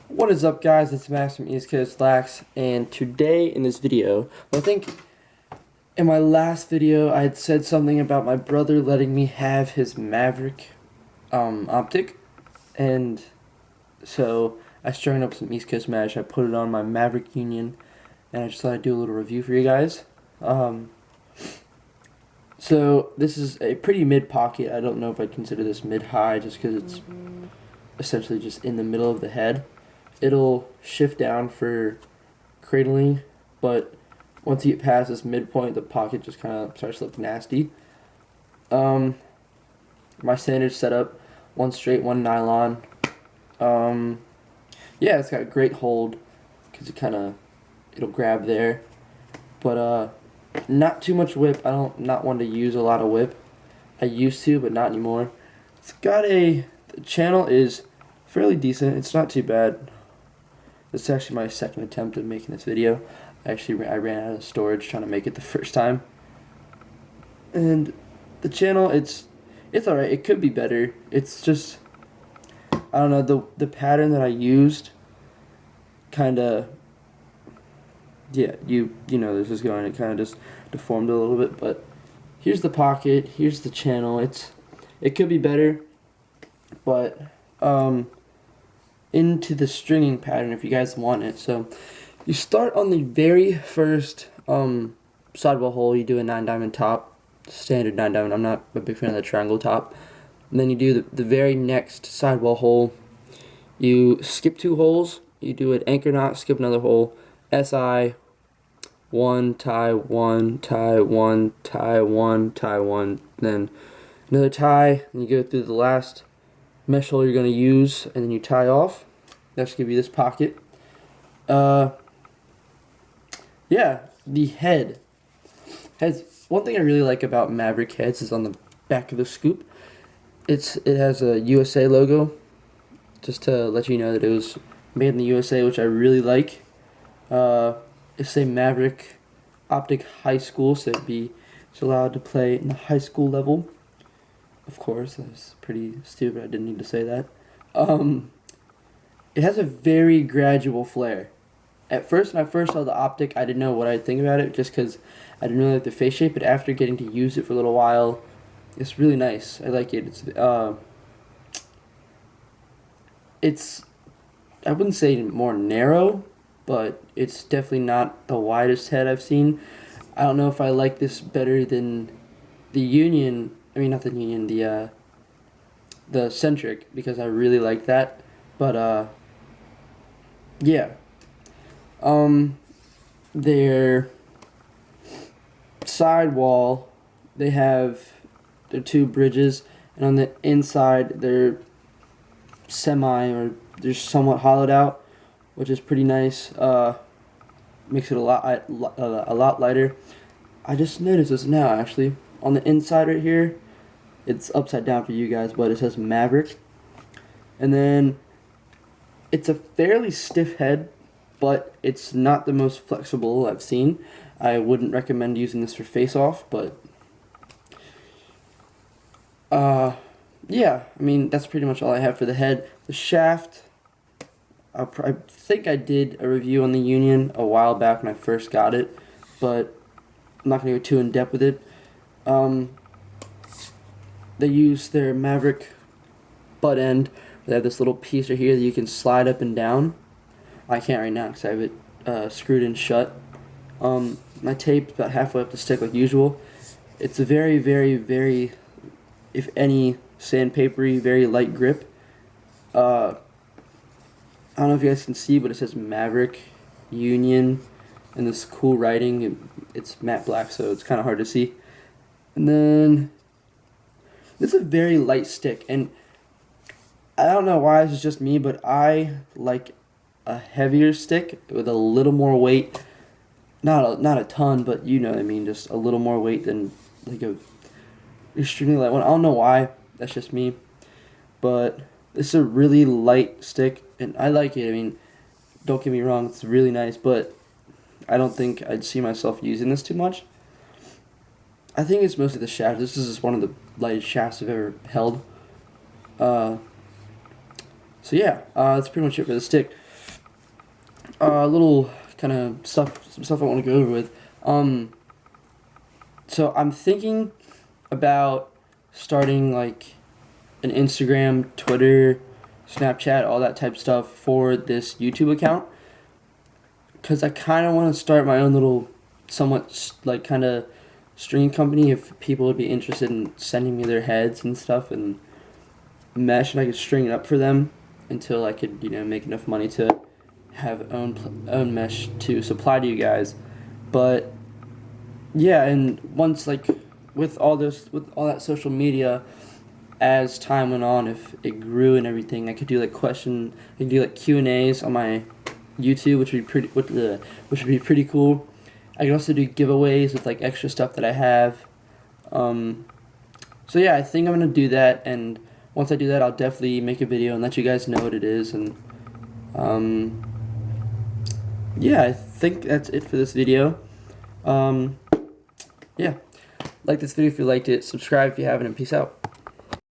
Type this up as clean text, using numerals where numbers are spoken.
What is up, guys? It's Max from East Coast Lax, and today in this video, I think in my last video I had said something about my brother letting me have his Maverik Optik, and so I strung up some East Coast Mash. I put it on my Maverik Union, and I just thought I'd do a little review for you guys. So this is a pretty mid pocket. I don't know if I'd consider this mid high just because it's essentially just in the middle of the head. It'll shift down for cradling, but once you get past this midpoint, the pocket just kind of starts to look nasty. My standard setup, one straight, one nylon. Yeah, it's got a great hold because it'll grab there, but not too much whip. Not one to use a lot of whip. I used to, but not anymore. The channel is fairly decent. It's not too bad. This is actually my second attempt at making this video. I ran out of storage trying to make it the first time. And the channel, it's alright. It could be better. It's just, I don't know, the pattern that I used kinda, yeah, you know this is going, it kinda just deformed a little bit, but here's the pocket, here's the channel. It could be better, but into the stringing pattern if you guys want it. So you start on the very first sidewall hole. You do a 9 diamond top, standard 9 diamond. I'm not a big fan of the triangle top. And then you do the very next sidewall hole. You skip 2 holes. You do an anchor knot, skip another hole. SI, 1, tie, 1, tie, 1, tie, 1, tie, 1. Then another tie. And you go through the last mesh hole you're going to use, and then you tie off. That should give you this pocket. Yeah, the head has one thing I really like about Maverik heads is on the back of the scoop. It has a USA logo, just to let you know that it was made in the USA, which I really like. It's a Maverik Optik High School, so it's allowed to play in the high school level. Of course, that's pretty stupid. I didn't need to say that. It has a very gradual flare. At first, when I first saw the Optik, I didn't know what I'd think about it, just because I didn't really like the face shape. But after getting to use it for a little while, it's really nice. I like it. It's I wouldn't say more narrow, but it's definitely not the widest head I've seen. I don't know if I like this better than the Union. I mean, not the Union, the Centric, because I really like that. But yeah. Their sidewall, they have their 2 bridges, and on the inside they're they're somewhat hollowed out, which is pretty nice. Makes it a lot lighter. I just noticed this now, actually. On the inside right here, it's upside down for you guys, but it says Maverik. And then it's a fairly stiff head, but it's not the most flexible I've seen. I wouldn't recommend using this for face-off, but yeah, I mean, that's pretty much all I have for the head. The shaft, I think I did a review on the Union a while back when I first got it, but I'm not going to go too in-depth with it. They use their Maverik butt end. They have this little piece right here that you can slide up and down. I can't right now because I have it screwed in shut. My tape's about halfway up the stick like usual. It's a very, very, very, if any, sandpapery, very light grip. I don't know if you guys can see, but it says Maverik Union and this cool writing. It's matte black, so it's kind of hard to see. And then this is a very light stick, and I don't know why this is just me, but I like a heavier stick with a little more weight. Not a ton, but you know what I mean, just a little more weight than like a extremely light one. I don't know why, that's just me. But this is a really light stick, and I like it. I mean, don't get me wrong, it's really nice, but I don't think I'd see myself using this too much. I think it's mostly the shaft. This is just one of the lightest shafts I've ever held. So yeah, that's pretty much it for the stick. little kind of some stuff I want to go over with. So I'm thinking about starting like an Instagram, Twitter, Snapchat, all that type stuff for this YouTube account. Because I kind of want to start my own little, somewhat like kind of string company if people would be interested in sending me their heads and stuff and mesh, and I could string it up for them until I could, make enough money to have own mesh to supply to you guys. But yeah, and once like with all that social media, as time went on, if it grew and everything, I could do like Q&As on my YouTube, which would be pretty cool. I could also do giveaways with like extra stuff that I have. So yeah, I think I'm gonna do that, and once I do that, I'll definitely make a video and let you guys know what it is. And yeah, I think that's it for this video. Yeah, like this video if you liked it, subscribe if you haven't, and peace out.